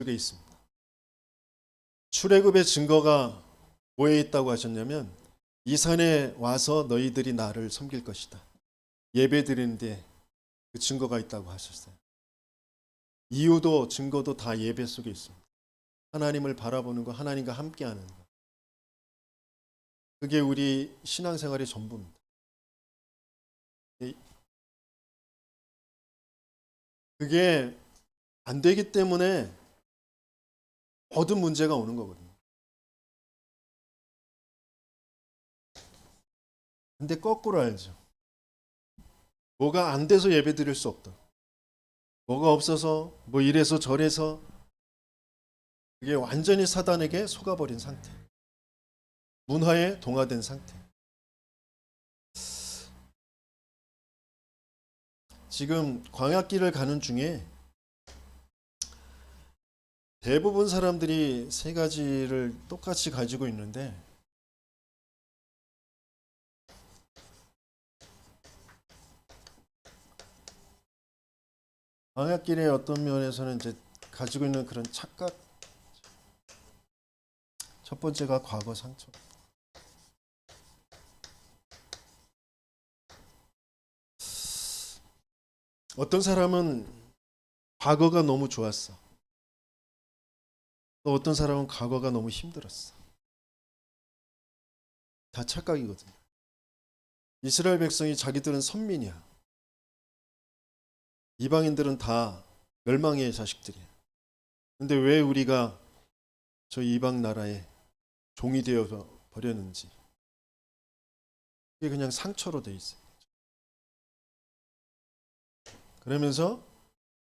속에 있습니다. 출애굽의 증거가 뭐에 있다고 하셨냐면 이 산에 와서 너희들이 나를 섬길 것이다. 예배 드리는데 그 증거가 있다고 하셨어요. 이유도 증거도 다 예배 속에 있습니다. 하나님을 바라보는 거, 하나님과 함께하는 거. 그게 우리 신앙생활의 전부입니다. 그게 안 되기 때문에 모든 문제가 오는 거거든요. 근데 거꾸로 알죠. 뭐가 안 돼서 예배 드릴 수 없다. 뭐가 없어서 뭐 이래서 저래서 그게 완전히 사단에게 속아버린 상태. 문화에 동화된 상태. 지금 광야길을 가는 중에 대부분 사람들이 세 가지를 똑같이 가지고 있는데 광야길의 어떤 면에서는 이제 가지고 있는 그런 착각. 첫 번째가 과거 상처. 어떤 사람은 과거가 너무 좋았어. 또 어떤 사람은 과거가 너무 힘들었어. 다 착각이거든요. 이스라엘 백성이 자기들은 선민이야. 이방인들은 다 멸망의 자식들이야. 근데 왜 우리가 저 이방 나라에 종이 되어 버렸는지. 그게 그냥 상처로 돼 있어요. 그러면서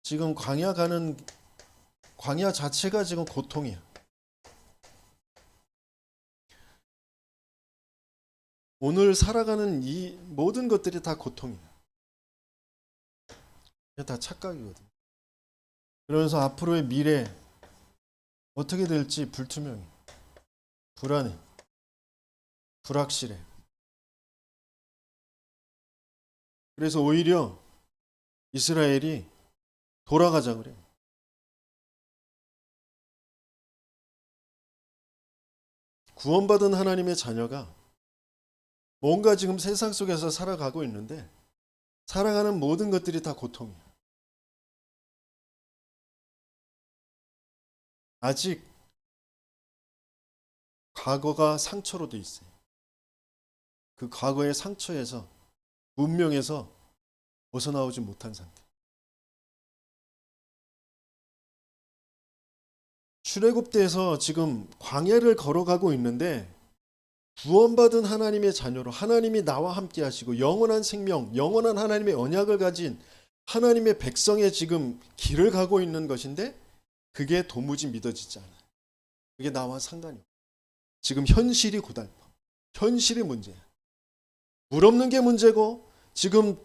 지금 광야 자체가 지금 고통이야. 오늘 살아가는 이 모든 것들이 다 고통이야. 이게 다 착각이거든. 그러면서 앞으로의 미래 어떻게 될지 불투명해. 불안해. 불확실해. 그래서 오히려 이스라엘이 돌아가자 그래. 구원받은 하나님의 자녀가 뭔가 지금 세상 속에서 살아가고 있는데 살아가는 모든 것들이 다 고통이야. 아직 과거가 상처로 돼 있어요. 그 과거의 상처에서 문명에서 벗어나오지 못한 상태. 출애굽 때에서 지금 광야를 걸어가고 있는데 구원받은 하나님의 자녀로 하나님이 나와 함께 하시고 영원한 생명, 영원한 하나님의 언약을 가진 하나님의 백성의 지금 길을 가고 있는 것인데 그게 도무지 믿어지지 않아요. 그게 나와 상관이 없어요. 지금 현실이 고달파. 현실이 문제야. 물 없는 게 문제고 지금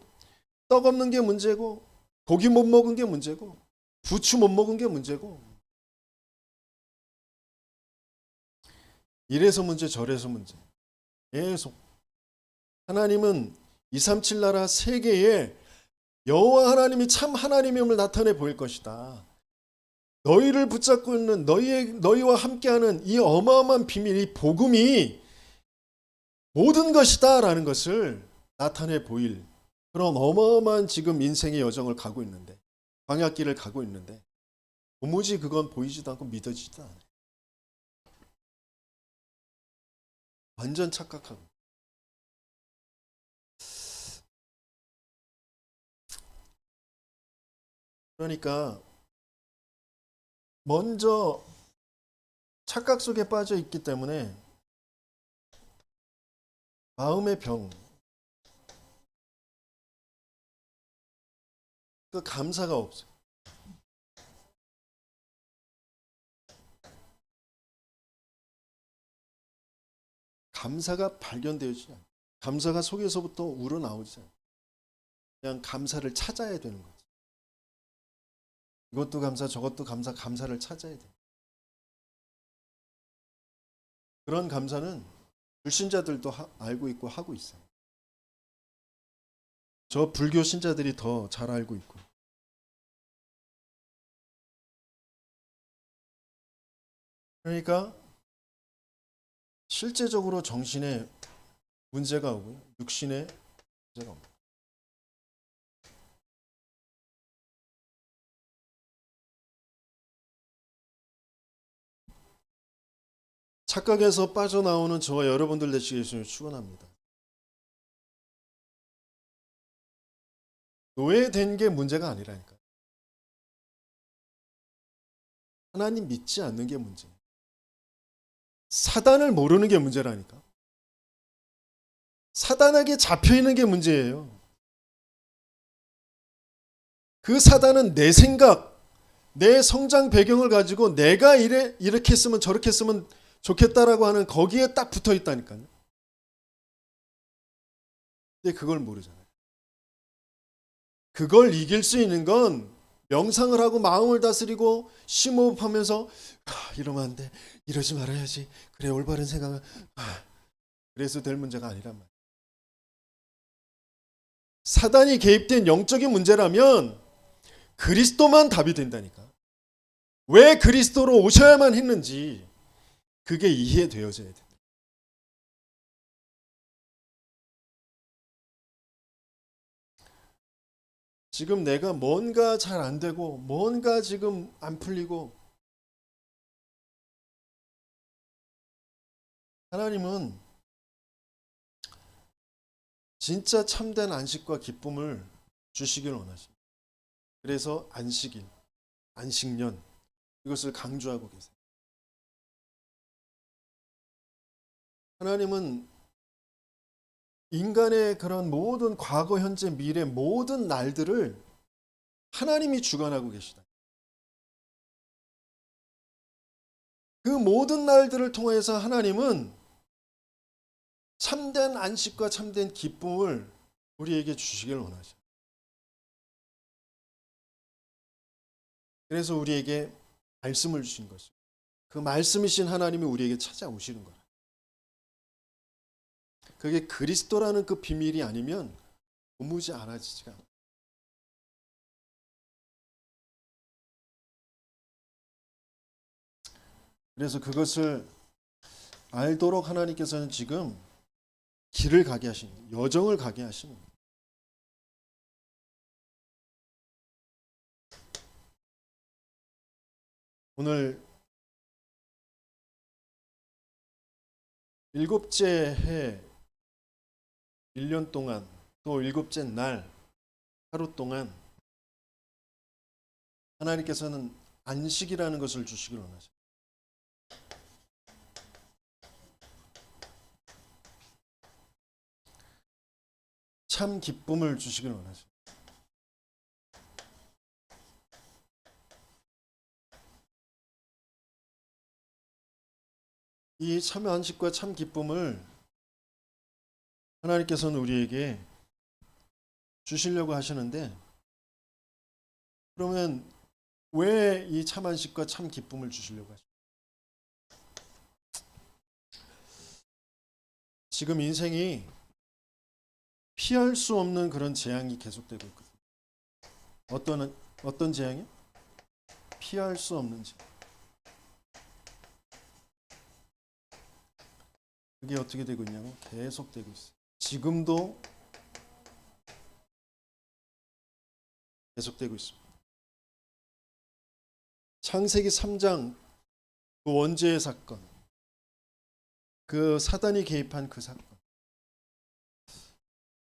떡 없는 게 문제고 고기 못 먹은 게 문제고 부추 못 먹은 게 문제고 이래서 문제 저래서 문제. 계속 하나님은 237 나라 세계에 여호와 하나님이 참 하나님임을 나타내 보일 것이다. 너희를 붙잡고 있는 너희와 함께하는 이 어마어마한 비밀, 이 복음이 모든 것이다라는 것을 나타내 보일 그런 어마어마한 지금 인생의 여정을 가고 있는데 광야길을 가고 있는데 도무지 그건 보이지도 않고 믿어지지도 않아요. 완전 착각하고. 그러니까 먼저 착각 속에 빠져 있기 때문에 마음의 병, 그 감사가 없어요. 감사가 발견되지 않아요. 감사가 속에서부터 우러나오지 않아요. 그냥 감사를 찾아야 되는 거죠. 이것도 감사, 저것도 감사, 감사를 찾아야 돼요. 그런 감사는 불신자들도 알고 있고 하고 있어요. 저 불교 신자들이 더 잘 알고 있고. 그러니까 실제적으로 정신에 문제가 오고요. 육신에 문제가 옵니다. 착각에서 빠져나오는 저와 여러분들 되시길 예수님 축원합니다. 노예된 게 문제가 아니라니까. 하나님 믿지 않는 게 문제예요. 사단을 모르는 게 문제라니까. 사단에게 잡혀 있는 게 문제예요. 그 사단은 내 생각, 내 성장 배경을 가지고 내가 이렇게 했으면 저렇게 했으면 좋겠다라고 하는 거기에 딱 붙어 있다니까요. 근데 그걸 모르잖아요. 그걸 이길 수 있는 건 명상을 하고 마음을 다스리고 심호흡하면서 이러면 안 돼. 이러지 말아야지. 그래 올바른 생각을 그래서 될 문제가 아니란 말이에요. 사단이 개입된 영적인 문제라면 그리스도만 답이 된다니까. 왜 그리스도로 오셔야만 했는지 그게 이해되어져야 돼. 지금 내가 뭔가 잘 안 되고 뭔가 지금 안 풀리고 하나님은 진짜 참된 안식과 기쁨을 주시길 원하십니다. 그래서 안식일, 안식년 이것을 강조하고 계세요. 하나님은 인간의 그런 모든 과거, 현재, 미래 모든 날들을 하나님이 주관하고 계시다. 그 모든 날들을 통해서 하나님은 참된 안식과 참된 기쁨을 우리에게 주시길 원하죠. 그래서 우리에게 말씀을 주신 것이죠. 그 말씀이신 하나님이 우리에게 찾아오시는 거라. 그게 그리스도라는 그 비밀이 아니면 도무지 알아지지가 않아요. 그래서 그것을 알도록 하나님께서는 지금 길을 가게 하시는 거예요. 여정을 가게 하시는 거예요. 오늘 일곱째 해 1년 동안 또 일곱째 날 하루 동안 하나님께서는 안식이라는 것을 주시길 원하죠. 참 기쁨을 주시길 원하죠. 이 참 안식과 참 기쁨을 하나님께서는 우리에게 주시려고 하시는데 그러면 왜 이 참 안식과 참 기쁨을 주시려고 하십니까? 지금 인생이 피할 수 없는 그런 재앙이 계속되고 있거든요. 어떤 재앙이요? 피할 수 없는 재앙. 그게 어떻게 되고 있냐면 계속되고 있어요. 지금도 계속되고 있습니다. 창세기 3장 그 원죄의 사건, 그 사단이 개입한 그 사건,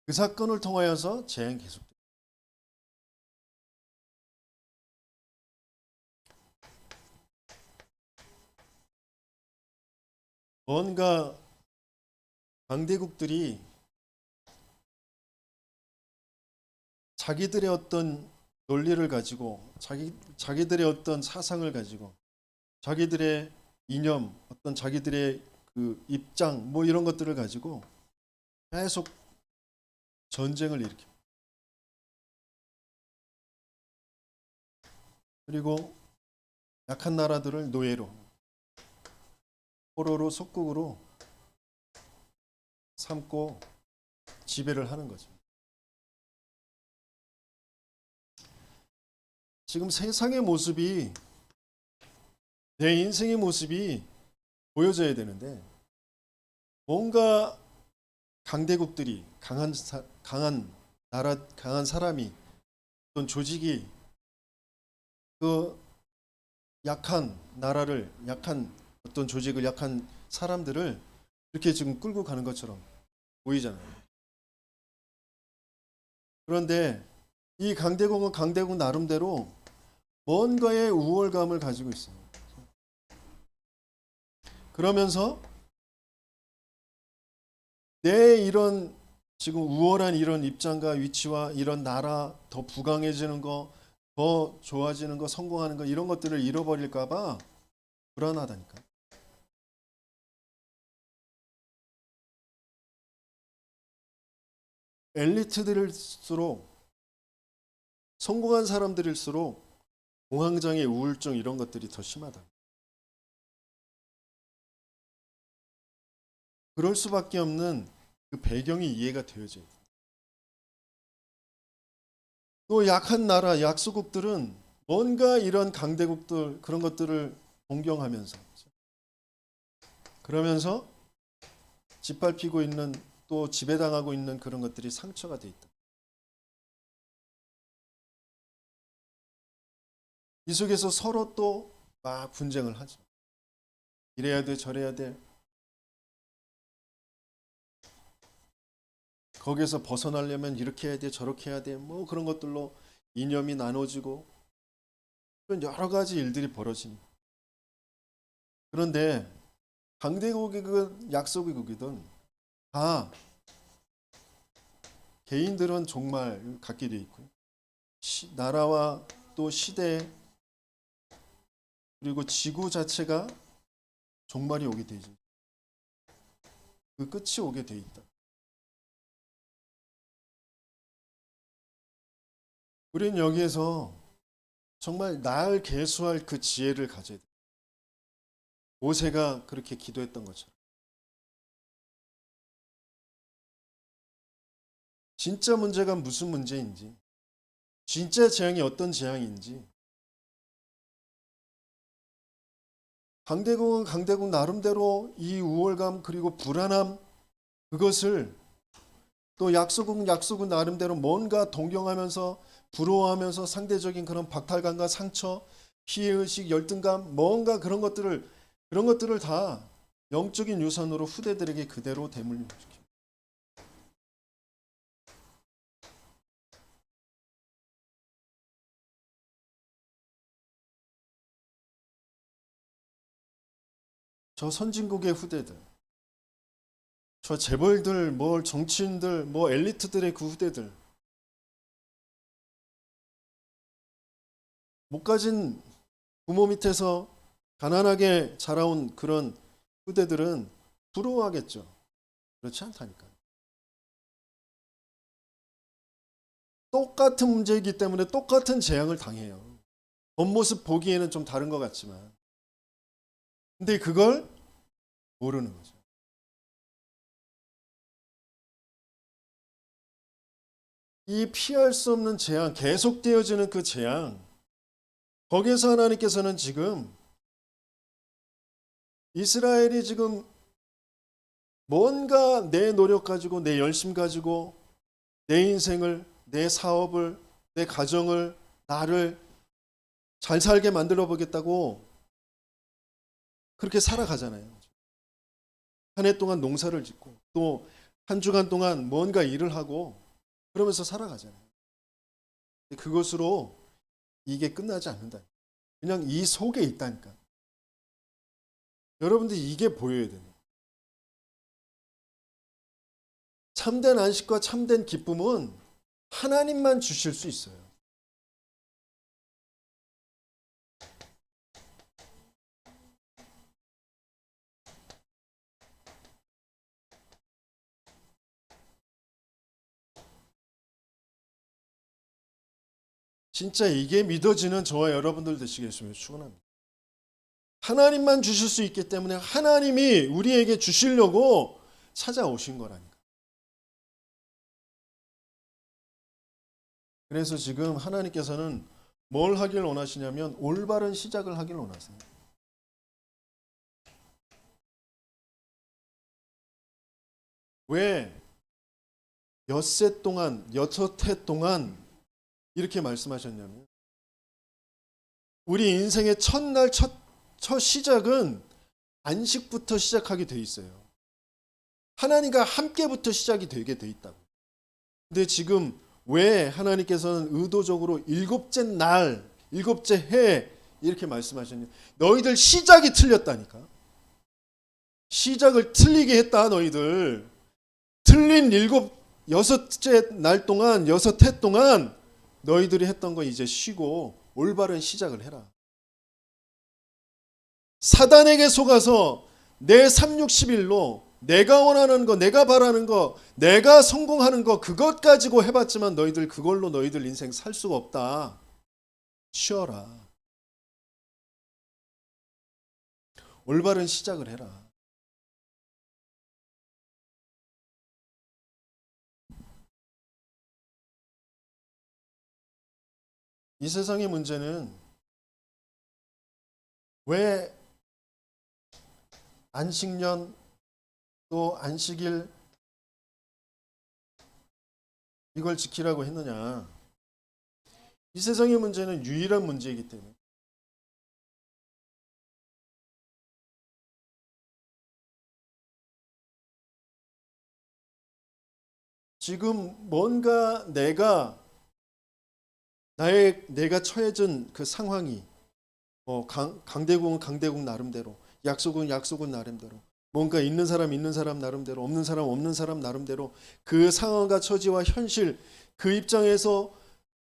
그 사건을 통하여서 재앙이 계속돼요. 뭔가 강대국들이 자기들의 어떤 논리를 가지고 자기들의 어떤 사상을 가지고 자기들의 이념, 어떤 자기들의 그 입장 뭐 이런 것들을 가지고 계속 전쟁을 일으킵니다. 그리고 약한 나라들을 노예로 포로로 속국으로 삼고 지배를 하는 거죠. 지금 세상의 모습이 내 인생의 모습이 보여져야 되는데 뭔가 강대국들이 강한 나라 강한 사람이 어떤 조직이 그 약한 나라를 약한 어떤 조직을 약한 사람들을 이렇게 지금 끌고 가는 것처럼 보이잖아요. 그런데 이 강대국은 강대국 나름대로 뭔가의 우월감을 가지고 있어요. 그러면서 내 이런 지금 우월한 이런 입장과 위치와 이런 나라 더 부강해지는 거, 더 좋아지는 거, 성공하는 거 이런 것들을 잃어버릴까 봐 불안하다니까. 엘리트들일수록 성공한 사람들일수록 공황장애, 우울증 이런 것들이 더 심하다. 그럴 수밖에 없는 그 배경이 이해가 되어져요. 또 약한 나라, 약소국들은 뭔가 이런 강대국들 그런 것들을 동경하면서 그러면서 짓밟히고 있는 또 지배당하고 있는 그런 것들이 상처가 돼 있다. 이 속에서 서로 또 막 분쟁을 하죠. 이래야 돼, 저래야 돼. 거기서 벗어나려면 이렇게 해야 돼, 저렇게 해야 돼. 뭐 그런 것들로 이념이 나눠지고 그런 여러 가지 일들이 벌어집니다. 그런데 강대국이든 약소국이든 다 개인들은 종말 갖게 돼 있고요. 나라와 또 시대 그리고 지구 자체가 종말이 오게 되죠. 그 끝이 오게 돼 있다. 우리는 여기에서 정말 날 계수할 그 지혜를 가져야 돼. 모세가 그렇게 기도했던 것처럼. 진짜 문제가 무슨 문제인지, 진짜 재앙이 어떤 재앙인지, 강대국은 강대국 나름대로 이 우월감 그리고 불안함 그것을 또 약소국은 약소국 나름대로 뭔가 동경하면서 부러워하면서 상대적인 그런 박탈감과 상처, 피해의식, 열등감 뭔가 그런 것들을 다 영적인 유산으로 후대들에게 그대로 대물림시킵니다. 저 선진국의 후대들, 저 재벌들, 뭐 정치인들, 뭐 엘리트들의 그 후대들, 못 가진 부모 밑에서 가난하게 자라온 그런 후대들은 부러워하겠죠. 그렇지 않다니까. 똑같은 문제이기 때문에 똑같은 재앙을 당해요. 겉모습 보기에는 좀 다른 것 같지만. 근데 그걸 모르는 거죠. 이 피할 수 없는 재앙, 계속되어지는 그 재앙, 거기에서 하나님께서는 지금 이스라엘이 지금 뭔가 내 노력 가지고, 내 열심 가지고, 내 인생을, 내 사업을, 내 가정을, 나를 잘 살게 만들어 보겠다고 그렇게 살아가잖아요. 한 해 동안 농사를 짓고, 또 한 주간 동안 뭔가 일을 하고, 그러면서 살아가잖아요. 그것으로 이게 끝나지 않는다. 그냥 이 속에 있다니까. 여러분들 이게 보여야 돼요. 참된 안식과 참된 기쁨은 하나님만 주실 수 있어요. 진짜 이게 믿어지는 저와 여러분들 되시겠으면 축원합니다. 하나님만 주실 수 있기 때문에 하나님이 우리에게 주시려고 찾아오신 거라니까. 그래서 지금 하나님께서는 뭘 하길 원하시냐면 올바른 시작을 하길 원하세요. 왜 엿새 동안, 여섯 해 동안 이렇게 말씀하셨냐면, 우리 인생의 첫날, 첫 시작은 안식부터 시작하게 돼 있어요. 하나님과 함께부터 시작이 되게 돼 있다고. 근데 지금 왜 하나님께서는 의도적으로 일곱째 날, 일곱째 해 이렇게 말씀하셨냐? 너희들 시작이 틀렸다니까. 시작을 틀리게 했다, 너희들. 틀린 여섯째 날 동안, 여섯 해 동안 너희들이 했던 거 이제 쉬고 올바른 시작을 해라. 사단에게 속아서 내 360일로 내가 원하는 거, 내가 바라는 거, 내가 성공하는 거 그것 가지고 해봤지만 너희들 그걸로 너희들 인생 살 수가 없다. 쉬어라. 올바른 시작을 해라. 이 세상의 문제는 왜 안식년 또 안식일 이걸 지키라고 했느냐? 이 세상의 문제는 유일한 문제이기 때문에. 지금 뭔가 내가 처해진 그 상황이 강대국은 강대국 나름대로, 약속은 약속은 나름대로, 뭔가 있는 사람 나름대로, 없는 사람 나름대로 그 상황과 처지와 현실, 그 입장에서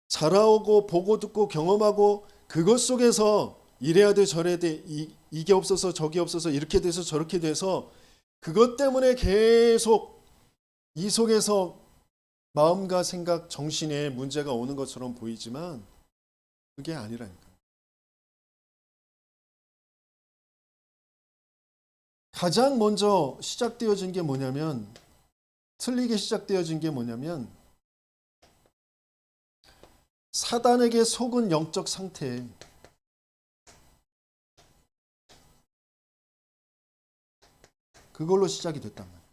자라오고 보고 듣고 경험하고 그것 속에서 이래야 돼 저래야 돼 이게 없어서 저게 없어서 이렇게 돼서 저렇게 돼서 그것 때문에 계속 이 속에서 마음과 생각, 정신에 문제가 오는 것처럼 보이지만 그게 아니라니까. 가장 먼저 시작되어진 게 뭐냐면, 틀리게 시작되어진 게 뭐냐면, 사단에게 속은 영적 상태. 그걸로 시작이 됐단 말이에요.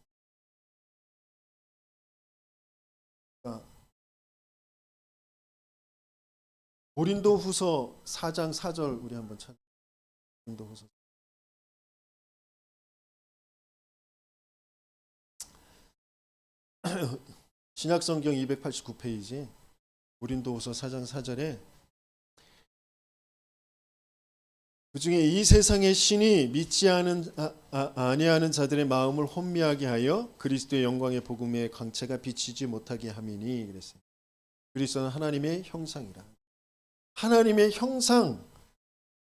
고린도후서 4장 4절 우리 한번 찾아. 고린도후서 신약성경 289페이지 고린도후서 4장 4절에 그중에 이 세상의 신이 믿지 아니하는 자들의 마음을 혼미하게 하여 그리스도의 영광의 복음의 광채가 비치지 못하게 함이니 그랬어요. 그리스도는 하나님의 형상이라. 하나님의 형상,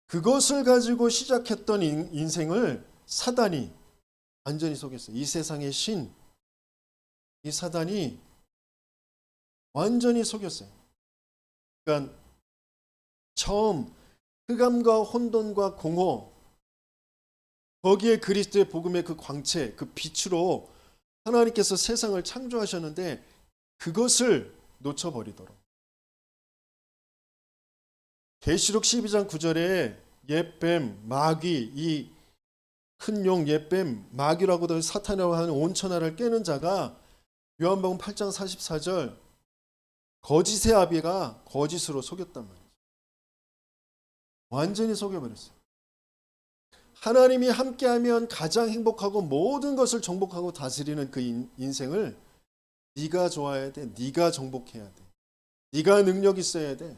그것을 가지고 시작했던 인생을 사단이 완전히 속였어요. 이 세상의 신, 이 사단이 완전히 속였어요. 그러니까 처음 흑암과 혼돈과 공허, 거기에 그리스도의 복음의 그 광채, 그 빛으로 하나님께서 세상을 창조하셨는데 그것을 놓쳐버리도록. 계시록 12장 9절에 옛뱀, 마귀, 이 큰 용 옛뱀, 마귀라고도 사탄이라고 하는 온천하를 깨는 자가 요한복음 8장 44절 거짓의 아비가 거짓으로 속였단 말이에요. 완전히 속여버렸어요. 하나님이 함께하면 가장 행복하고 모든 것을 정복하고 다스리는 그 인생을 네가 좋아해야 돼. 네가 정복해야 돼. 네가 능력 있어야 돼.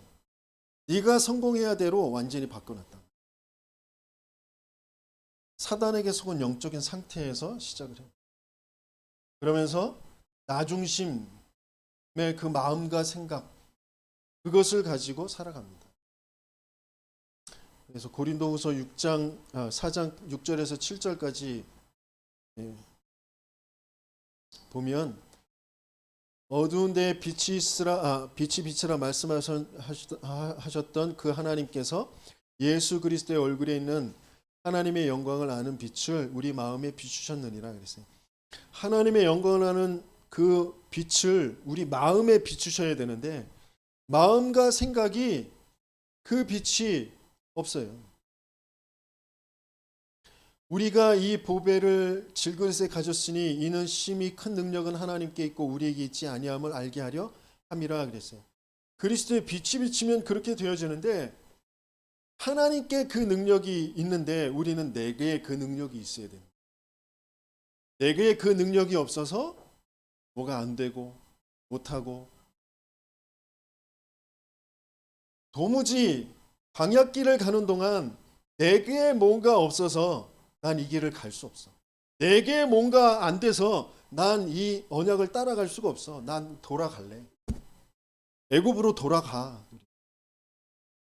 네가 성공해야 돼로 완전히 바꿔놨다. 사단에게 속은 영적인 상태에서 시작을 해요. 그러면서 나 중심의 그 마음과 생각 그것을 가지고 살아갑니다. 그래서 고린도후서 4장 6절에서 7절까지 보면 어두운 데에 빛이 비치라 말씀하셨던 그 하나님께서 예수 그리스도의 얼굴에 있는 하나님의 영광을 아는 빛을 우리 마음에 비추셨느니라 그랬어요. 하나님의 영광을 아는 그 빛을 우리 마음에 비추셔야 되는데 마음과 생각이 그 빛이 없어요. 우리가 이 보배를 질그릇에 가졌으니 이는 심히 큰 능력은 하나님께 있고 우리에게 있지 아니함을 알게 하려 함이라 그랬어요. 그리스도의 빛이 비치면 그렇게 되어지는데 하나님께 그 능력이 있는데 우리는 내게 그 능력이 있어야 됩니다. 내게 그 능력이 없어서 뭐가 안 되고 못하고 도무지 광야길을 가는 동안 내게 뭔가 없어서 난 이 길을 갈 수 없어. 내게 뭔가 안 돼서 난 이 언약을 따라갈 수가 없어. 난 돌아갈래. 애굽으로 돌아가.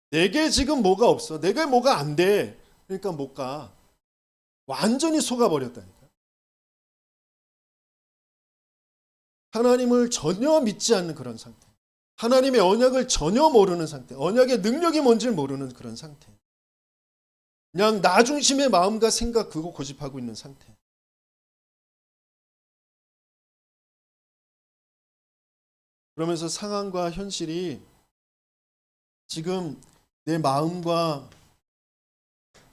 내게 지금 뭐가 없어. 내게 뭐가 안 돼. 그러니까 못 가. 완전히 속아버렸다니까. 하나님을 전혀 믿지 않는 그런 상태. 하나님의 언약을 전혀 모르는 상태. 언약의 능력이 뭔지를 모르는 그런 상태. 그냥 나 중심의 마음과 생각 그거 고집하고 있는 상태. 그러면서 상황과 현실이 지금 내 마음과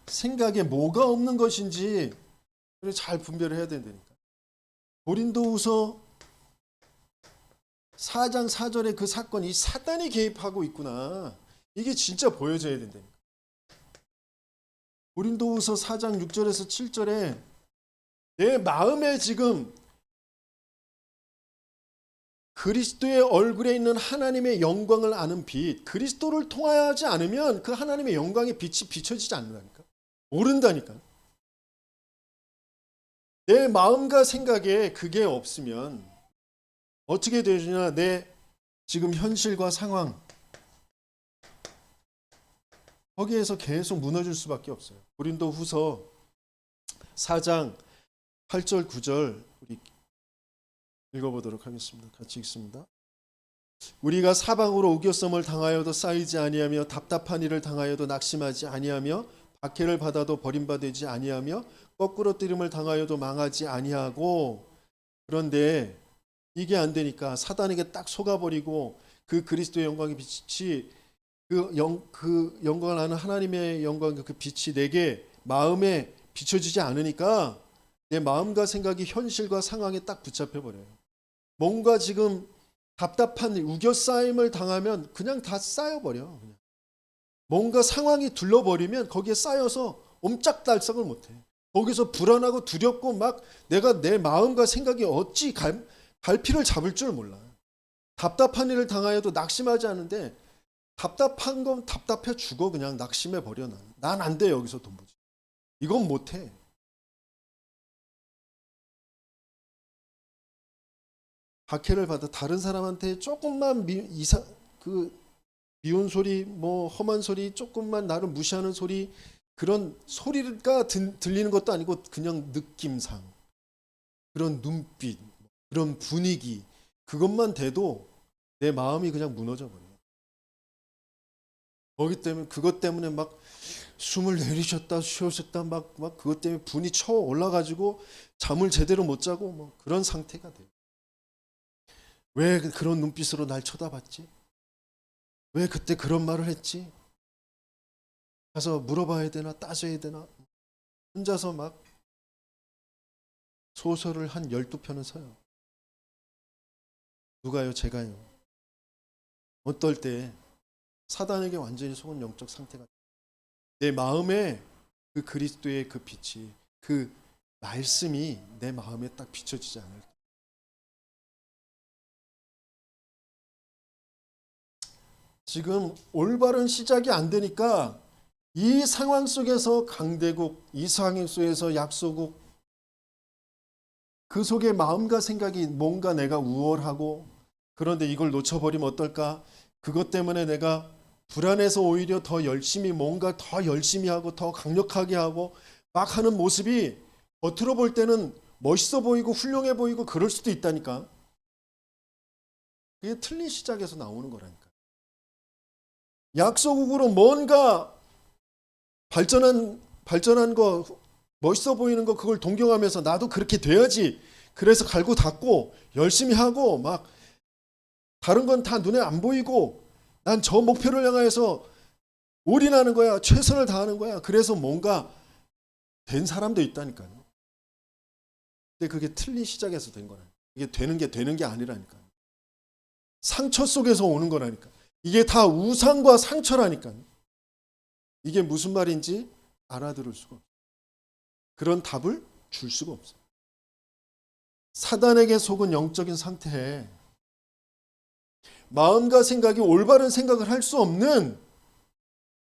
생각에 뭐가 없는 것인지 잘 분별을 해야 된다니까. 고린도후서 4장 4절의 그 사건이 사단이 개입하고 있구나. 이게 진짜 보여져야 된다니까. 고린도후서 4장 6절에서 7절에 내 마음에 지금 그리스도의 얼굴에 있는 하나님의 영광을 아는 빛, 그리스도를 통하지 않으면 그 하나님의 영광의 빛이 비춰지지 않는다니까. 모른다니까. 내 마음과 생각에 그게 없으면 어떻게 되느냐. 내 지금 현실과 상황 거기에서 계속 무너질 수밖에 없어요. 고린도후서 4장 8절 9절 우리 읽어보도록 하겠습니다. 같이 읽습니다. 우리가 사방으로 우겨섬을 당하여도 쌓이지 아니하며 답답한 일을 당하여도 낙심하지 아니하며 박해를 받아도 버림받지 아니하며 거꾸로 뜨림을 당하여도 망하지 아니하고. 그런데 이게 안 되니까 사단에게 딱 속아버리고 그 그리스도의 영광의 빛이 그 영광을 아는 하나님의 영광 그 빛이 내게 마음에 비춰지지 않으니까 내 마음과 생각이 현실과 상황에 딱 붙잡혀 버려요. 뭔가 지금 답답한 우겨싸임을 당하면 그냥 다 쌓여버려. 뭔가 상황이 둘러버리면 거기에 쌓여서 옴짝달싹을 못해. 거기서 불안하고 두렵고 막 내가 내 마음과 생각이 어찌 갈피를 잡을 줄 몰라. 답답한 일을 당하여도 낙심하지 않는데 답답한 건 답답해 죽어. 그냥 낙심해 버려. 난 안 돼. 여기서 돈 벌지. 이건 못해. 박해를 받아 다른 사람한테 조금만 미운 소리, 뭐 험한 소리, 조금만 나를 무시하는 소리, 그런 소리가 들리는 것도 아니고 그냥 느낌상 그런 눈빛, 그런 분위기 그것만 돼도 내 마음이 그냥 무너져 버려. 그것 때문에 막 숨을 내리셨다 쉬었다 막 그것 때문에 분이 쳐 올라가지고 잠을 제대로 못 자고 뭐 그런 상태가 돼. 왜 그런 눈빛으로 날 쳐다봤지? 왜 그때 그런 말을 했지? 가서 물어봐야 되나 따져야 되나? 혼자서 막 소설을 한 12편을 써요. 누가요? 제가요. 어떨 때 사단에게 완전히 속은 영적 상태가 내 마음에 그 그리스도의 그 빛이 그 말씀이 내 마음에 딱 비춰지지 않을 때 지금 올바른 시작이 안 되니까 이 상황 속에서 강대국, 이 상황 속에서 약소국 그 속에 마음과 생각이 뭔가 내가 우월하고 그런데 이걸 놓쳐버리면 어떨까? 그것 때문에 내가 불안해서 오히려 더 열심히 뭔가 더 열심히 하고 더 강력하게 하고 막 하는 모습이 겉으로 볼 때는 멋있어 보이고 훌륭해 보이고 그럴 수도 있다니까. 그게 틀린 시작에서 나오는 거라니까. 약소국으로 뭔가 발전한 거 멋있어 보이는 거 그걸 동경하면서 나도 그렇게 돼야지. 그래서 갈고 닦고 열심히 하고 막 다른 건 다 눈에 안 보이고 난 저 목표를 향해서 올인하는 거야. 최선을 다하는 거야. 그래서 뭔가 된 사람도 있다니까요. 근데 그게 틀린 시작에서 된 거라니까. 이게 되는 게 아니라니까. 상처 속에서 오는 거라니까. 이게 다 우상과 상처라니까. 이게 무슨 말인지 알아들을 수가 없어요. 그런 답을 줄 수가 없어요. 사단에게 속은 영적인 상태에 마음과 생각이 올바른 생각을 할 수 없는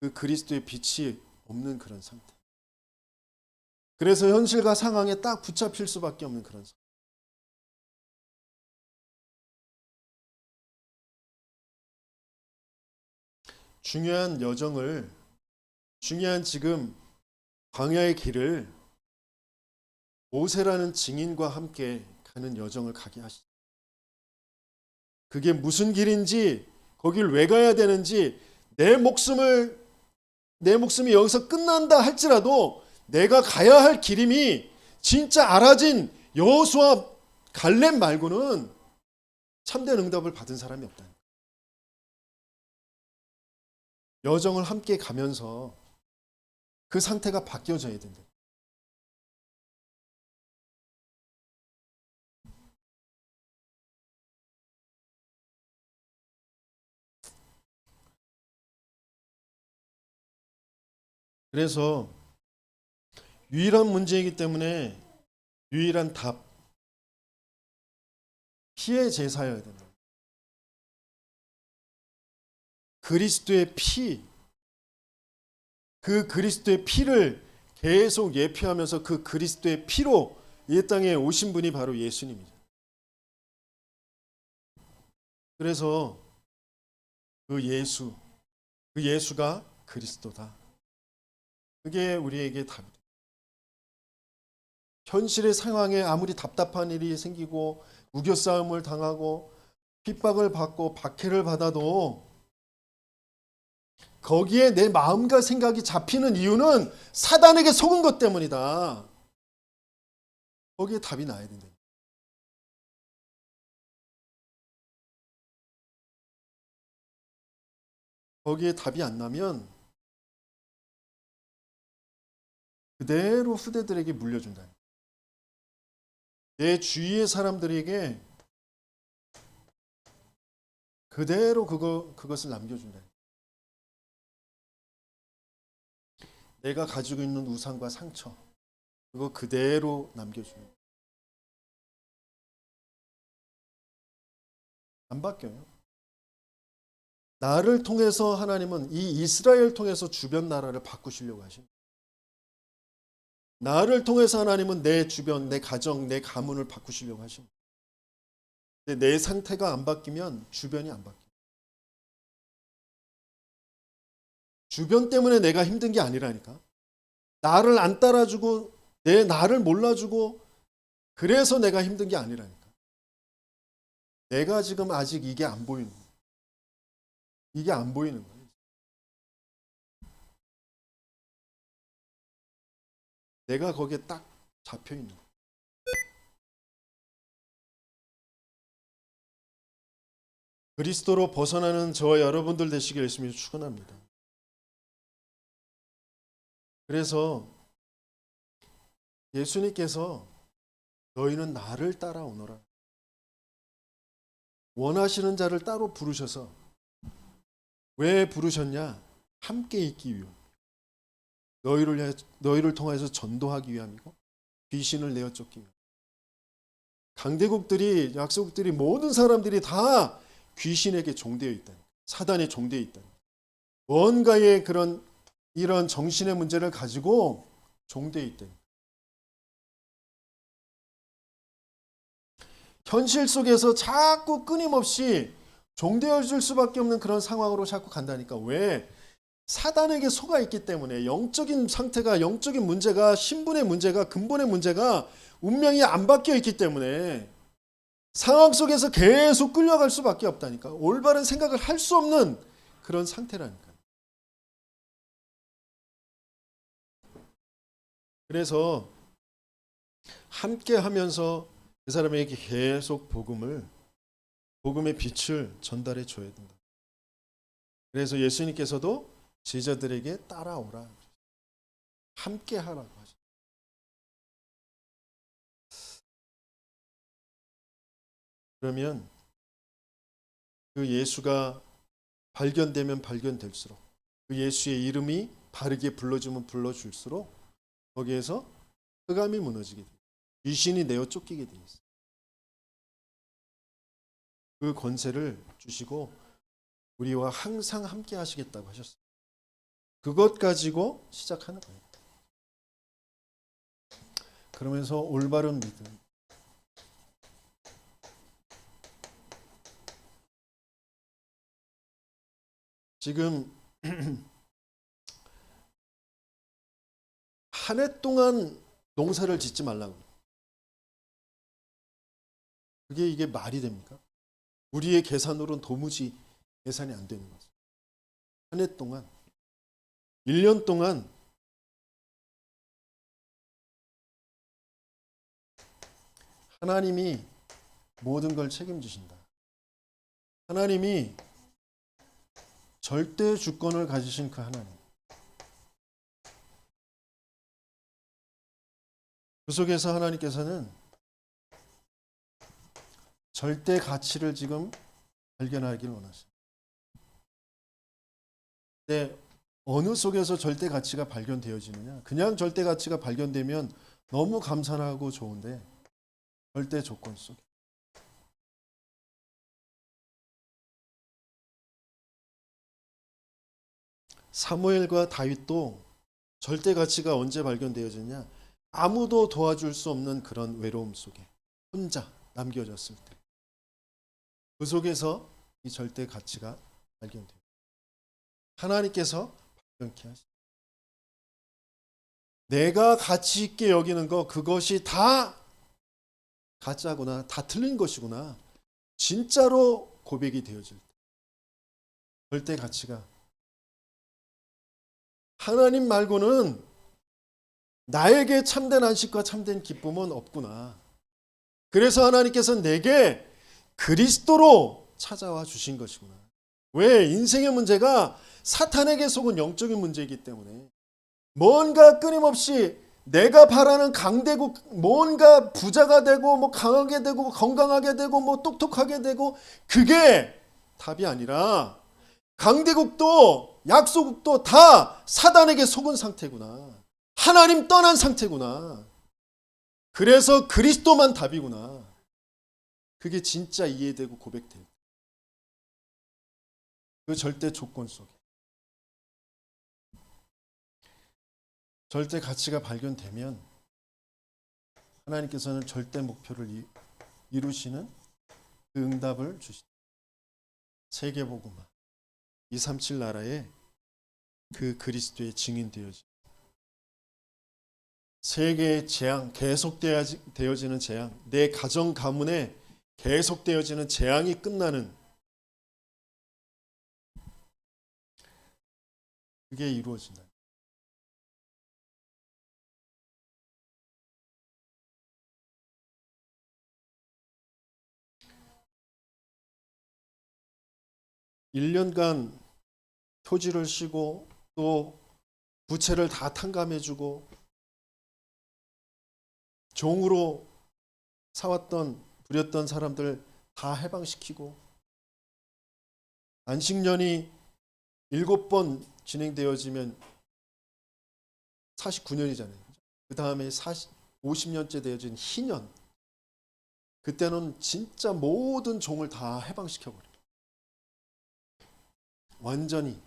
그 그리스도의 빛이 없는 그런 상태. 그래서 현실과 상황에 딱 붙잡힐 수밖에 없는 그런 상태. 중요한 여정을, 중요한 지금 광야의 길을 모세라는 증인과 함께 가는 여정을 가게 하시죠. 그게 무슨 길인지, 거길 왜 가야 되는지, 내 목숨이 여기서 끝난다 할지라도 내가 가야 할 길임이 진짜 알아진 여호수아 갈렙 말고는 참된 응답을 받은 사람이 없다. 여정을 함께 가면서 그 상태가 바뀌어져야 된다. 그래서 유일한 문제이기 때문에 유일한 답, 피의 제사여야 된다. 그리스도의 피, 그 그리스도의 피를 계속 예표하면서 그 그리스도의 피로 이 땅에 오신 분이 바로 예수님이죠. 그래서 그 예수가 그리스도다. 그게 우리에게 답이다. 현실의 상황에 아무리 답답한 일이 생기고 우겨싸움을 당하고 핍박을 받고 박해를 받아도 거기에 내 마음과 생각이 잡히는 이유는 사단에게 속은 것 때문이다. 거기에 답이 나야 된다. 거기에 답이 안 나면 그대로 후대들에게 물려준다. 내 주위의 사람들에게 그대로 그것을 남겨준다. 내가 가지고 있는 우상과 상처, 그거 그대로 남겨주는. 안 바뀌어요. 나를 통해서 하나님은 이 이스라엘 통해서 주변 나라를 바꾸시려고 하십니다. 나를 통해서 하나님은 내 주변, 내 가정, 내 가문을 바꾸시려고 하십니다. 근데 내 상태가 안 바뀌면 주변이 안 바뀌어요. 주변 때문에 내가 힘든 게 아니라니까. 나를 안 따라주고 내 나를 몰라주고 그래서 내가 힘든 게 아니라니까. 내가 지금 아직 이게 안 보이는 거예요. 이게 안 보이는 거예요. 내가 거기에 딱 잡혀 있는 거예요. 그리스도로 벗어나는 저와 여러분들 되시길 열심히 축원합니다. 그래서 예수님께서 너희는 나를 따라오너라. 원하시는 자를 따로 부르셔서 왜 부르셨냐? 함께 있기 위함. 너희를 통해서 전도하기 위함이고 귀신을 내어 쫓기 위함. 강대국들이 약소국들이 모든 사람들이 다 귀신에게 종되어 있다. 사단에 종되어 있다. 뭔가의 이런 정신의 문제를 가지고 종되어 있다. 현실 속에서 자꾸 끊임없이 종되어질 수밖에 없는 그런 상황으로 자꾸 간다니까. 왜? 사단에게 속아 있기 때문에 영적인 상태가, 영적인 문제가, 신분의 문제가, 근본의 문제가 운명이 안 바뀌어 있기 때문에 상황 속에서 계속 끌려갈 수밖에 없다니까. 올바른 생각을 할 수 없는 그런 상태라니까. 그래서 함께 하면서 그 사람에게 계속 복음의 빛을 전달해 줘야 된다. 그래서 예수님께서도 제자들에게 따라오라, 함께 하라고 하셨어요. 그러면 그 예수가 발견되면 발견될수록, 그 예수의 이름이 바르게 불러주면 불러줄수록 거기에서 흑암이 무너지게 돼요. 귀신이 내어 쫓기게 되어 있어요. 그 권세를 주시고 우리와 항상 함께 하시겠다고 하셨어요. 그것 가지고 시작하는 거예요. 그러면서 올바른 믿음, 지금 한 해 동안 농사를 짓지 말라고. 이게 말이 됩니까? 우리의 계산으로는 도무지 계산이 안 되는 거죠. 한 해 동안, 1년 동안 하나님이 모든 걸 책임지신다. 하나님이 절대 주권을 가지신 그 하나님. 그 속에서 하나님께서는 절대 가치를 지금 발견하기를 원하십니다. 근데 어느 속에서 절대 가치가 발견되어지느냐? 그냥 절대 가치가 발견되면 너무 감사하고 좋은데 절대 조건 속에. 사무엘과 다윗도 절대 가치가 언제 발견되어지냐? 아무도 도와줄 수 없는 그런 외로움 속에 혼자 남겨졌을 때, 그 속에서 이 절대 가치가 발견돼요. 하나님께서 발견케 하십니다. 내가 가치 있게 여기는 것, 그것이 다 가짜구나, 다 틀린 것이구나, 진짜로 고백이 되어질 때, 절대 가치가, 하나님 말고는 나에게 참된 안식과 참된 기쁨은 없구나. 그래서 하나님께서는 내게 그리스도로 찾아와 주신 것이구나. 왜? 인생의 문제가 사탄에게 속은 영적인 문제이기 때문에 뭔가 끊임없이 내가 바라는 강대국, 뭔가 부자가 되고 뭐 강하게 되고 건강하게 되고 뭐 똑똑하게 되고, 그게 답이 아니라 강대국도 약소국도 다 사단에게 속은 상태구나. 하나님 떠난 상태구나. 그래서 그리스도만 답이구나. 그게 진짜 이해되고 고백될 때, 그 절대 조건 속에 절대 가치가 발견되면 하나님께서는 절대 목표를 이루시는 그 응답을 주시다. 세계복음화 237 나라에 그 그리스도의 증인 되어지, 세계의 재앙, 계속되어지는 재앙, 내 가정 가문에 계속되어지는 재앙이 끝나는, 그게 이루어진다. (1년간) 토지를 쉬고 또 부채를 다 탕감해주고 종으로 사왔던 부렸던 사람들 다 해방시키고, 안식년이 7번 진행되어지면 49년이잖아요. 그 다음에 50년째 되어진 희년, 그때는 진짜 모든 종을 다 해방시켜버려요. 완전히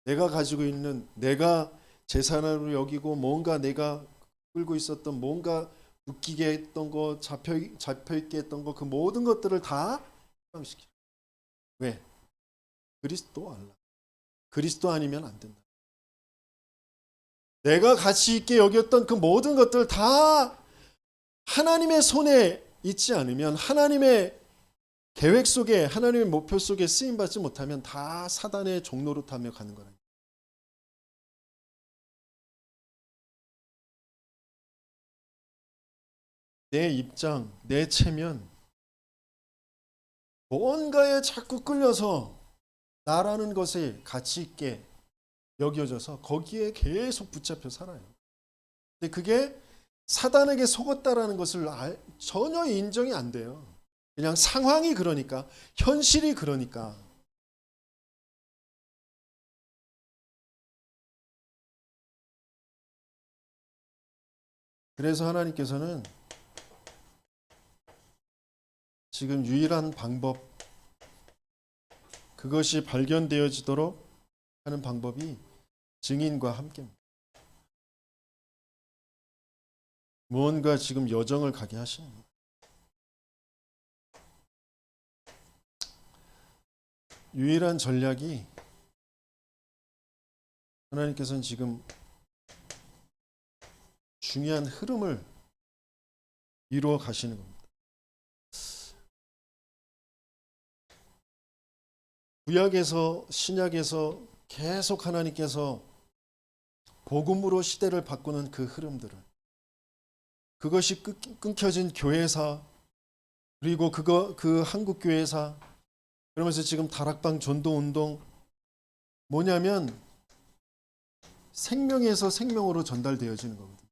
내가 가지고 있는, 내가 재산으로 여기고 뭔가 내가 끌고 있었던, 뭔가 웃기게 했던 거, 잡혀있게 했던 거, 그 모든 것들을 다 해방시켜. 왜? 그리스도 알라. 그리스도 아니면 안 된다. 내가 가치 있게 여겼던 그 모든 것들 다 하나님의 손에 있지 않으면, 하나님의 계획 속에, 하나님의 목표 속에 쓰임받지 못하면 다 사단의 종로로 타며 가는 거라. 내 입장, 내 체면, 뭔가에 자꾸 끌려서 나라는 것에 가치 있게 여겨져서 거기에 계속 붙잡혀 살아요. 근데 그게 사단에게 속았다라는 것을 전혀 인정이 안 돼요. 그냥 상황이 그러니까, 현실이 그러니까. 그래서 하나님께서는 지금 유일한 방법, 그것이 발견되어지도록 하는 방법이 증인과 함께입니다. 무언가 지금 여정을 가게 하시는 거예요. 유일한 전략이 하나님께서는 지금 중요한 흐름을 이루어 가시는 겁니다. 구약에서 신약에서 계속 하나님께서 복음으로 시대를 바꾸는 그 흐름들을, 그것이 끊겨진 교회사, 그리고 그 한국 교회사, 그러면서 지금 다락방 전도 운동, 뭐냐면 생명에서 생명으로 전달되어지는 거거든요.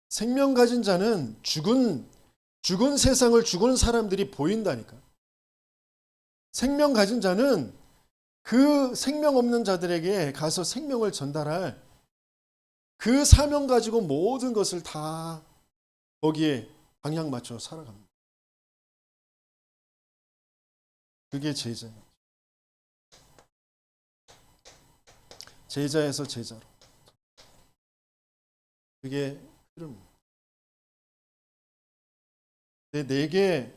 생명 가진 자는 죽은 세상을, 죽은 사람들이 보인다니까. 생명 가진 자는 그 생명 없는 자들에게 가서 생명을 전달할 그 사명 가지고 모든 것을 다 거기에 방향 맞춰 살아갑니다. 그게 제자예요. 제자에서 제자로. 그게 흐름입니다. 내게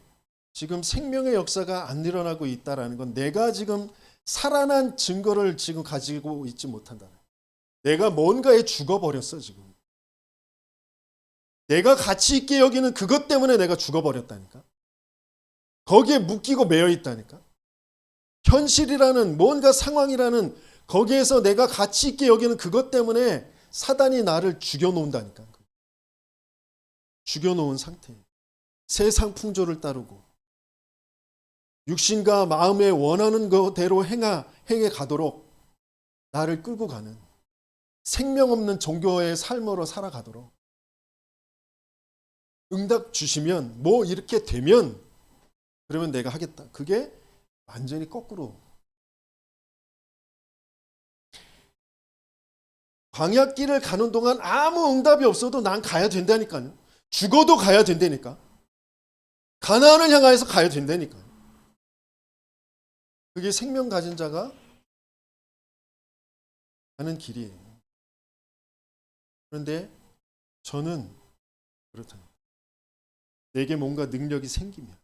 지금 생명의 역사가 안 일어나고 있다라는 건 내가 지금 살아난 증거를 지금 가지고 있지 못한다. 내가 뭔가에 죽어버렸어 지금. 내가 가치 있게 여기는 그것 때문에 내가 죽어버렸다니까. 거기에 묶이고 매여 있다니까. 현실이라는 뭔가 상황이라는 거기에서 내가 가치 있게 여기는 그것 때문에 사단이 나를 죽여놓는다니까. 죽여놓은 상태. 세상 풍조를 따르고 육신과 마음에 원하는 것대로 행해 가도록 나를 끌고 가는 생명 없는 종교의 삶으로 살아가도록 응답 주시면 뭐 이렇게 되면 그러면 내가 하겠다. 그게 완전히 거꾸로. 광야길을 가는 동안 아무 응답이 없어도 난 가야 된다니까요. 죽어도 가야 된다니까. 가나안을 향하여서 가야 된다니까. 그게 생명 가진 자가 가는 길이에요. 그런데 저는 그렇다. 내게 뭔가 능력이 생기면,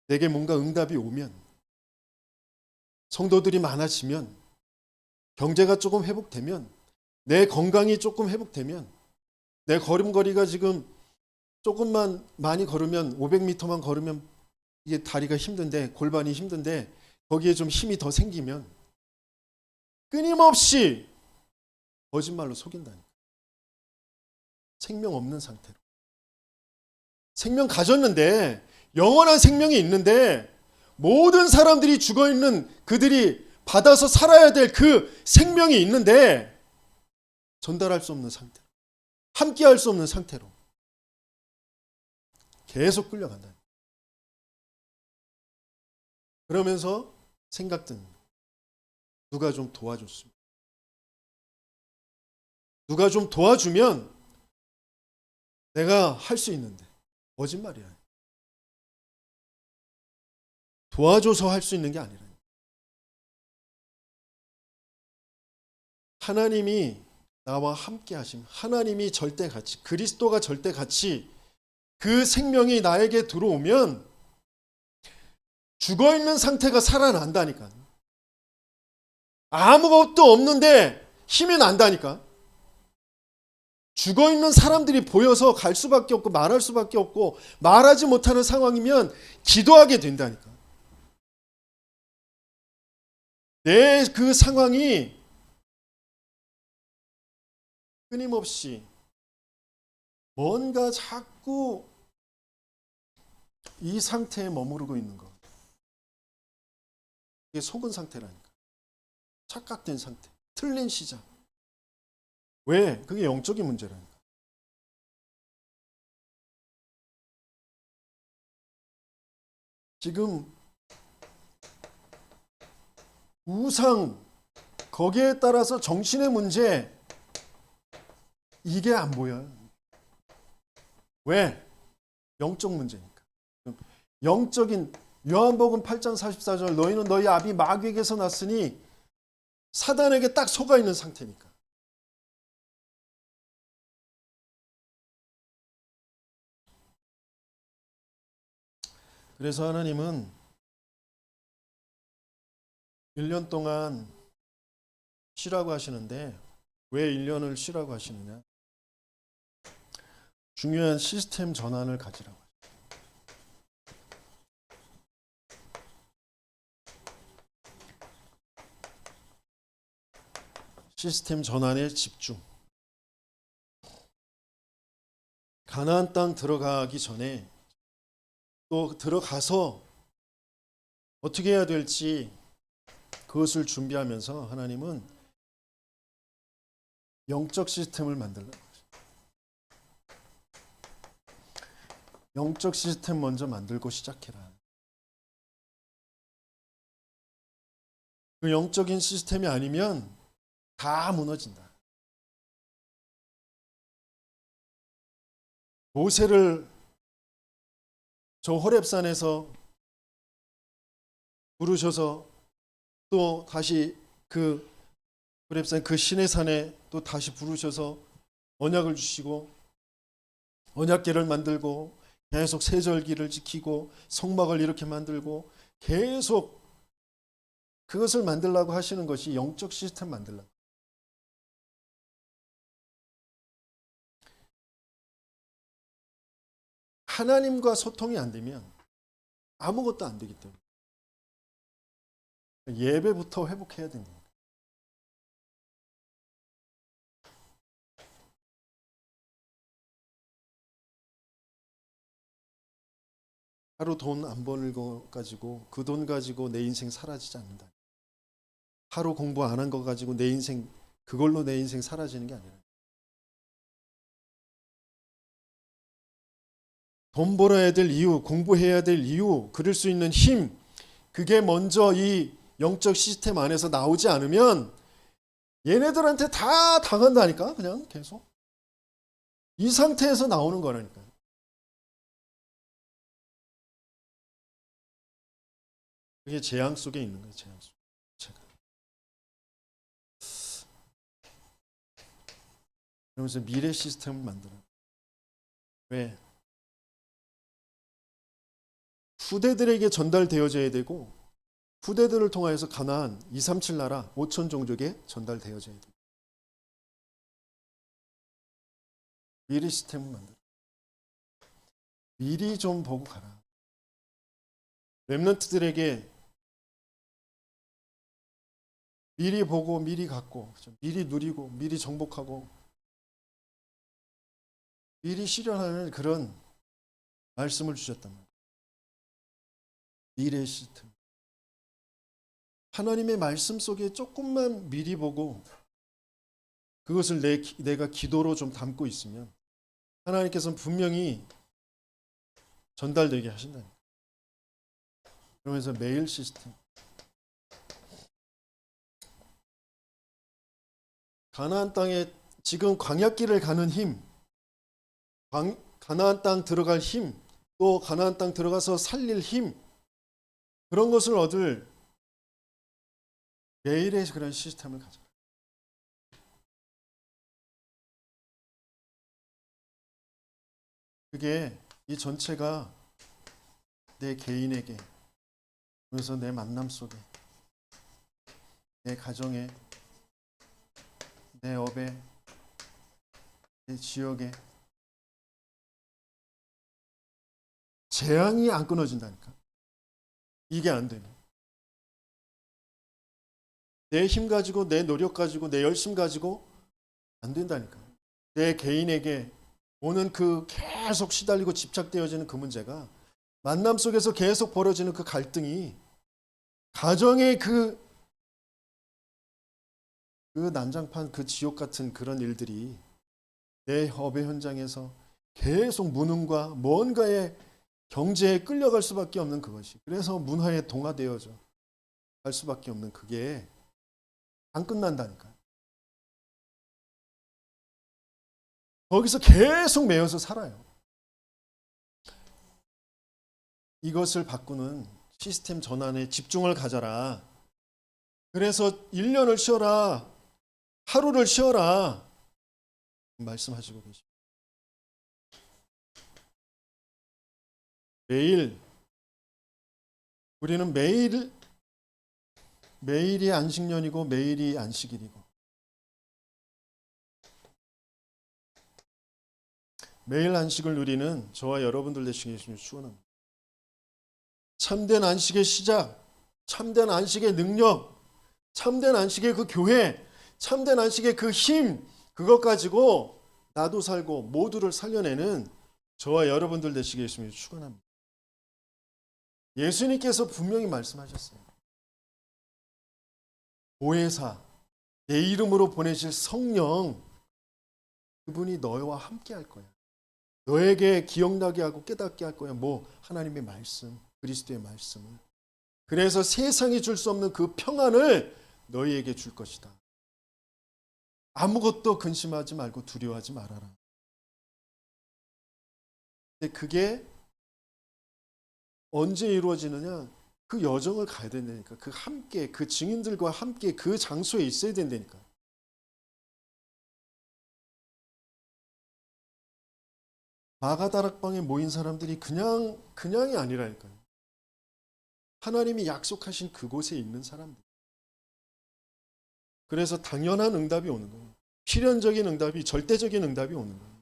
내게 뭔가 응답이 오면, 성도들이 많아지면, 경제가 조금 회복되면, 내 건강이 조금 회복되면, 내 걸음걸이가 지금 조금만 많이 걸으면 500m만 걸으면 이게 다리가 힘든데, 골반이 힘든데 거기에 좀 힘이 더 생기면 끊임없이 거짓말로 속인다니까. 생명 없는 상태로. 생명 가졌는데, 영원한 생명이 있는데 모든 사람들이 죽어있는, 그들이 받아서 살아야 될 그 생명이 있는데 전달할 수 없는 상태로, 함께할 수 없는 상태로 계속 끌려간다. 그러면서 생각든 누가 좀 도와줬습니다. 누가 좀 도와주면 내가 할 수 있는데. 거짓말이야. 도와줘서 할 수 있는 게 아니라. 하나님이 나와 함께 하심, 하나님이 절대가치, 그리스도가 절대가치, 그 생명이 나에게 들어오면 죽어있는 상태가 살아난다니까. 아무것도 없는데 힘이 난다니까. 죽어있는 사람들이 보여서 갈 수밖에 없고 말할 수밖에 없고 말하지 못하는 상황이면 기도하게 된다니까. 내 그 상황이 끊임없이 뭔가 자꾸 이 상태에 머무르고 있는 것. 이게 속은 상태라니까. 착각된 상태. 틀린 시작. 왜? 그게 영적인 문제라니까. 지금 우상, 거기에 따라서 정신의 문제, 이게 안 보여요. 왜? 영적 문제니까. 영적인, 요한복음 8장 44절, 너희는 너희 아비 마귀에게서 났으니 사단에게 딱 속아 있는 상태니까. 그래서 하나님은 1년 동안 쉬라고 하시는데, 왜 1년을 쉬라고 하시느냐? 중요한 시스템 전환을 가지라고 하죠. 시스템 전환에 집중. 가나안 땅 들어가기 전에, 또 들어가서 어떻게 해야 될지 그것을 준비하면서 하나님은 영적 시스템을 만들라고 하죠. 영적 시스템 먼저 만들고 시작해라. 그 영적인 시스템이 아니면 다 무너진다. 모세를 저 호렙산에서 부르셔서 또 다시 그 호렙산 그 시내산에 또 다시 부르셔서 언약을 주시고 언약궤를 만들고 계속 세절기를 지키고 성막을 이렇게 만들고 계속 그것을 만들라고 하시는 것이 영적 시스템 만들라고. 하나님과 소통이 안 되면 아무것도 안 되기 때문에 예배부터 회복해야 됩니다. 하루 돈 안 버는 거 가지고 그 돈 가지고 내 인생 사라지지 않는다. 하루 공부 안 한 거 가지고 내 인생 그걸로 내 인생 사라지는 게 아니라 돈 벌어야 될 이유, 공부해야 될 이유, 그럴 수 있는 힘, 그게 먼저 이 영적 시스템 안에서 나오지 않으면 얘네들한테 다 당한다니까. 그냥 계속 이 상태에서 나오는 거라니까. 그게 재앙 속에 있는 거예요. 재앙 속에. 제가. 그러면서 미래 시스템을 만들어. 왜? 후대들에게 전달되어져야 되고 후대들을 통하여서 가나안 237 나라 5천 종족에 전달되어져야 돼. 미래 시스템을 만들어. 미리 좀 보고 가라. 렘넌트들에게 미리 보고 미리 갖고 미리 누리고 미리 정복하고 미리 실현하는 그런 말씀을 주셨단 말이에요. 미래 시스템. 하나님의 말씀 속에 조금만 미리 보고 그것을 내가 기도로 좀 담고 있으면 하나님께서는 분명히 전달되게 하신다니까. 그러면서 매일 시스템. 가나안 땅에 지금 광야길을 가는 힘, 가나안 땅 들어갈 힘, 또 가나안 땅 들어가서 살릴 힘, 그런 것을 얻을 매일의 그런 시스템을 가져. 그게 이 전체가 내 개인에게, 그래서 내 만남 속에, 내 가정에, 내 업에, 내 지역에 재앙이 안 끊어진다니까. 이게 안 되면 내 힘 가지고 내 노력 가지고 내 열심 가지고 안 된다니까. 내 개인에게 오는 그 계속 시달리고 집착되어지는 그 문제가 만남 속에서 계속 벌어지는 그 갈등이 가정의 그 난장판 그 지옥 같은 그런 일들이 내 업의 현장에서 계속 무능과 뭔가에 경제에 끌려갈 수밖에 없는 그것이. 그래서 문화에 동화되어져 갈 수밖에 없는 그게 안 끝난다니까요. 거기서 계속 매여서 살아요. 이것을 바꾸는 시스템 전환에 집중을 가져라. 그래서 1년을 쉬어라. 하루를 쉬어라. 말씀하시고 계십니다. 매일 우리는 매일이 안식년이고 매일이 안식일이고 매일 안식을 누리는 저와 여러분들 되시길 축원합니다. 참된 안식의 시작, 참된 안식의 능력, 참된 안식의 그 교회, 참된 안식의 그 힘, 그것 가지고 나도 살고 모두를 살려내는 저와 여러분들 되시길 축원합니다. 예수님께서 분명히 말씀하셨어요. 보혜사, 내 이름으로 보내실 성령, 그분이 너와 함께 할 거야. 너에게 기억나게 하고 깨닫게 할 거야. 하나님의 말씀, 그리스도의 말씀을. 그래서 세상이 줄 수 없는 그 평안을 너희에게 줄 것이다. 아무것도 근심하지 말고 두려워하지 말아라. 근데 그게 언제 이루어지느냐? 그 여정을 가야 된다니까. 그 함께, 그 증인들과 함께 그 장소에 있어야 된다니까. 마가다락방에 모인 사람들이 그냥이 아니라니까요. 하나님이 약속하신 그곳에 있는 사람들. 그래서 당연한 응답이 오는 거예요. 필연적인 응답이, 절대적인 응답이 오는 거예요.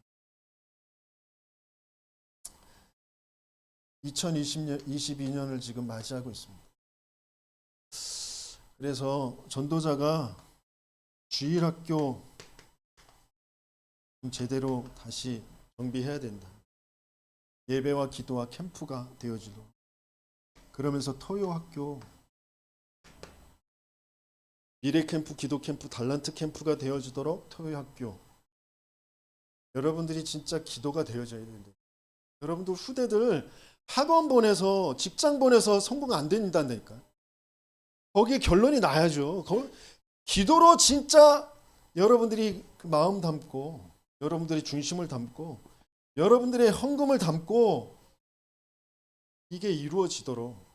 2022년을 지금 맞이하고 있습니다. 그래서 전도자가 주일학교 제대로 다시 정비해야 된다. 예배와 기도와 캠프가 되어지도록. 그러면서 토요학교, 미래 캠프, 기도 캠프, 달란트 캠프가 되어지도록 토요학교. 여러분들이 진짜 기도가 되어져야 되는데. 여러분들 후대들 학원 보내서, 직장 보내서 성공 안 된다니까. 거기에 결론이 나야죠. 기도로 진짜 여러분들이 그 마음 담고, 여러분들의 중심을 담고, 여러분들의 헌금을 담고 이게 이루어지도록